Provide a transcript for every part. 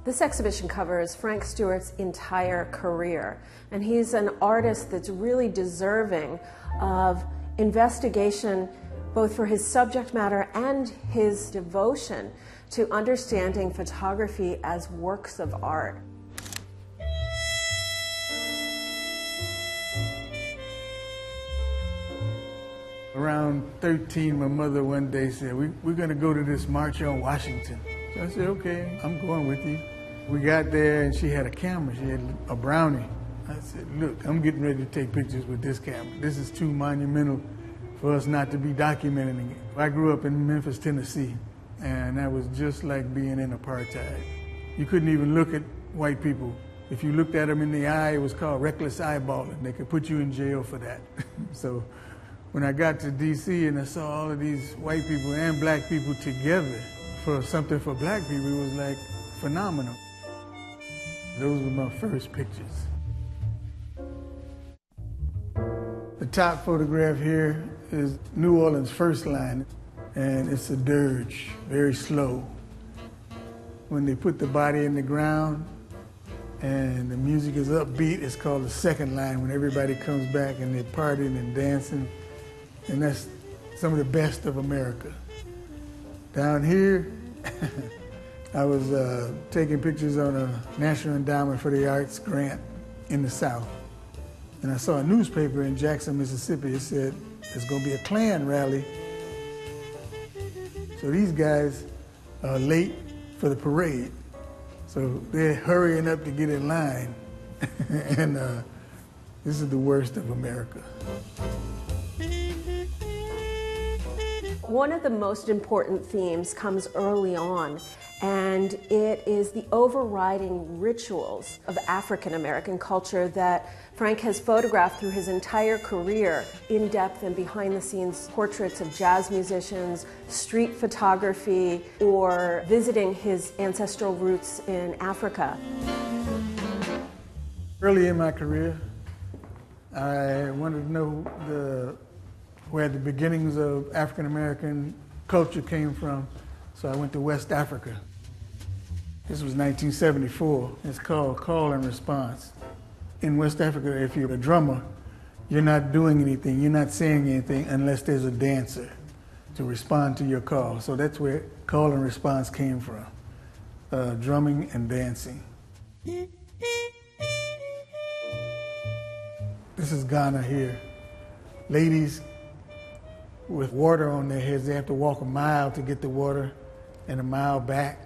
This exhibition covers Frank Stewart's entire career, and he's an artist that's really deserving of investigation both for his subject matter and his devotion to understanding photography as works of art. Around 13, my mother one day said, we're going to go to this march on Washington. So I said, okay, I'm going with you. We got there and she had a camera. She had a Brownie. I said, look, I'm getting ready to take pictures with this camera. This is too monumental for us not to be documenting it. I grew up in Memphis, Tennessee, and that was just like being in apartheid. You couldn't even look at white people. If you looked at them in the eye, it was called reckless eyeballing. They could put you in jail for that. So when I got to D.C. and I saw all of these white people and black people together for something for black people, it was like phenomenal. Those were my first pictures. The top photograph here is New Orleans' first line, and it's a dirge, very slow. When they put the body in the ground and the music is upbeat, it's called the second line, when everybody comes back and they're partying and dancing. And that's some of the best of America. Down here, I was taking pictures on a National Endowment for the Arts grant in the South. And I saw a newspaper in Jackson, Mississippi. It said, there's going to be a Klan rally. So these guys are late for the parade. So they're hurrying up to get in line. And this is the worst of America. One of the most important themes comes early on, and it is the overriding rituals of African American culture that Frank has photographed through his entire career, in-depth and behind-the-scenes portraits of jazz musicians, street photography, or visiting his ancestral roots in Africa. Early in my career, I wanted to know where the beginnings of African American culture came from, so I went to West Africa. This was 1974. It's called Call and Response. In West Africa, if you're a drummer, you're not doing anything, you're not saying anything unless there's a dancer to respond to your call. So that's where Call and Response came from, drumming and dancing. This is Ghana here. Ladies with water on their heads, they have to walk a mile to get the water and a mile back.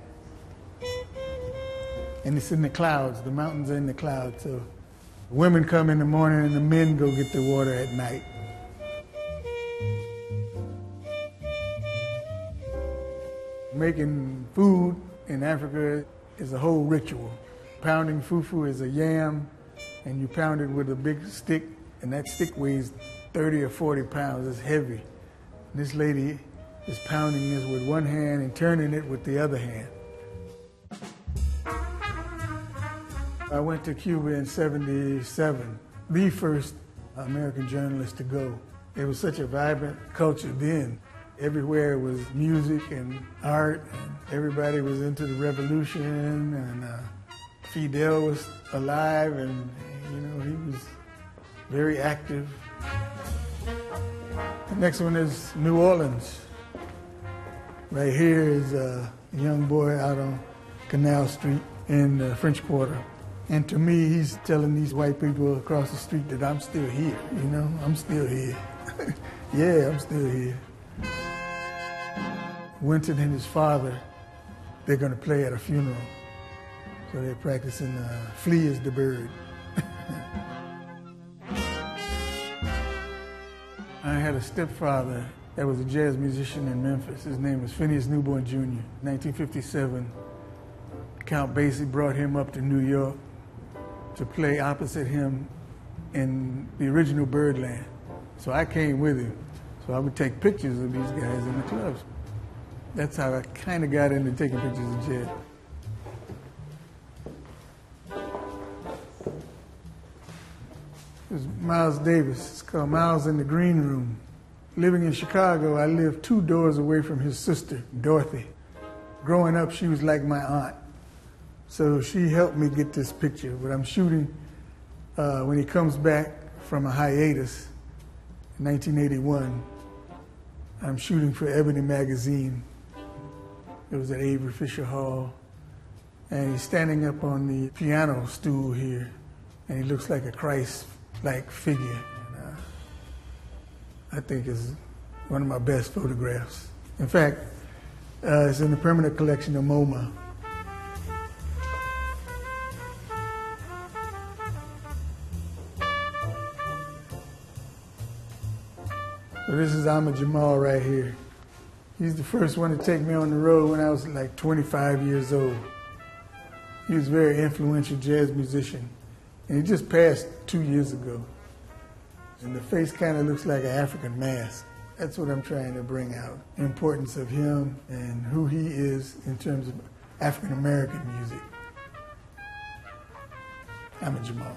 And it's in the clouds, the mountains are in the clouds. So women come in the morning and the men go get the water at night. Making food in Africa is a whole ritual. Pounding fufu is a yam, and you pound it with a big stick, and that stick weighs 30 or 40 pounds, it's heavy. This lady is pounding this with one hand and turning it with the other hand. I went to Cuba in '77, the first American journalist to go. It was such a vibrant culture then. Everywhere was music and art, and everybody was into the revolution, and Fidel was alive, and he was very active. The next one is New Orleans. Right here is a young boy out on Canal Street in the French Quarter. And to me, he's telling these white people across the street that I'm still here, I'm still here. Yeah, I'm still here. Winston and his father, they're going to play at a funeral. So they're practicing Flee is the Bird. I had a stepfather that was a jazz musician in Memphis. His name was Phineas Newborn Jr. 1957, Count Basie brought him up to New York to play opposite him in the original Birdland. So I came with him. So I would take pictures of these guys in the clubs. That's how I kind of got into taking pictures of jazz. It was Miles Davis. It's called Miles in the Green Room. Living in Chicago, I lived 2 doors away from his sister, Dorothy. Growing up, she was like my aunt. So she helped me get this picture, but I'm shooting when he comes back from a hiatus in 1981. I'm shooting for Ebony Magazine. It was at Avery Fisher Hall. And he's standing up on the piano stool here, and he looks like a Christ-like figure. And, I think it's one of my best photographs. In fact, it's in the permanent collection of MoMA. So this is Ahmad Jamal right here. He's the first one to take me on the road when I was like 25 years old. He was a very influential jazz musician, and he just passed 2 years ago. And the face kind of looks like an African mask. That's what I'm trying to bring out, the importance of him and who he is in terms of African American music. Ahmad Jamal.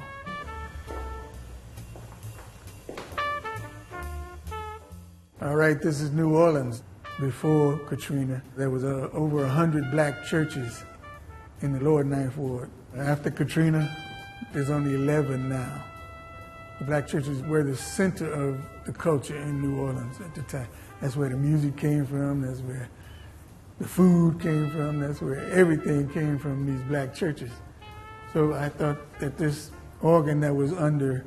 All right, this is New Orleans. Before Katrina, there was over 100 black churches in the lower Ninth Ward. After Katrina, there's only 11 now. The black churches were the center of the culture in New Orleans at the time. That's where the music came from, that's where the food came from, that's where everything came from, these black churches. So I thought that this organ that was under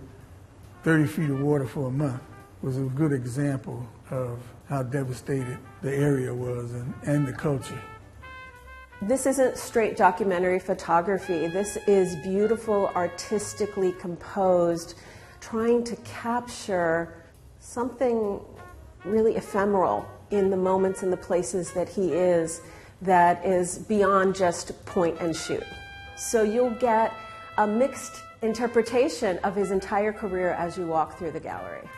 30 feet of water for a month was a good example of how devastated the area was and the culture. This isn't straight documentary photography. This is beautiful, artistically composed, trying to capture something really ephemeral in the moments and the places that he is, that is beyond just point and shoot. So you'll get a mixed interpretation of his entire career as you walk through the gallery.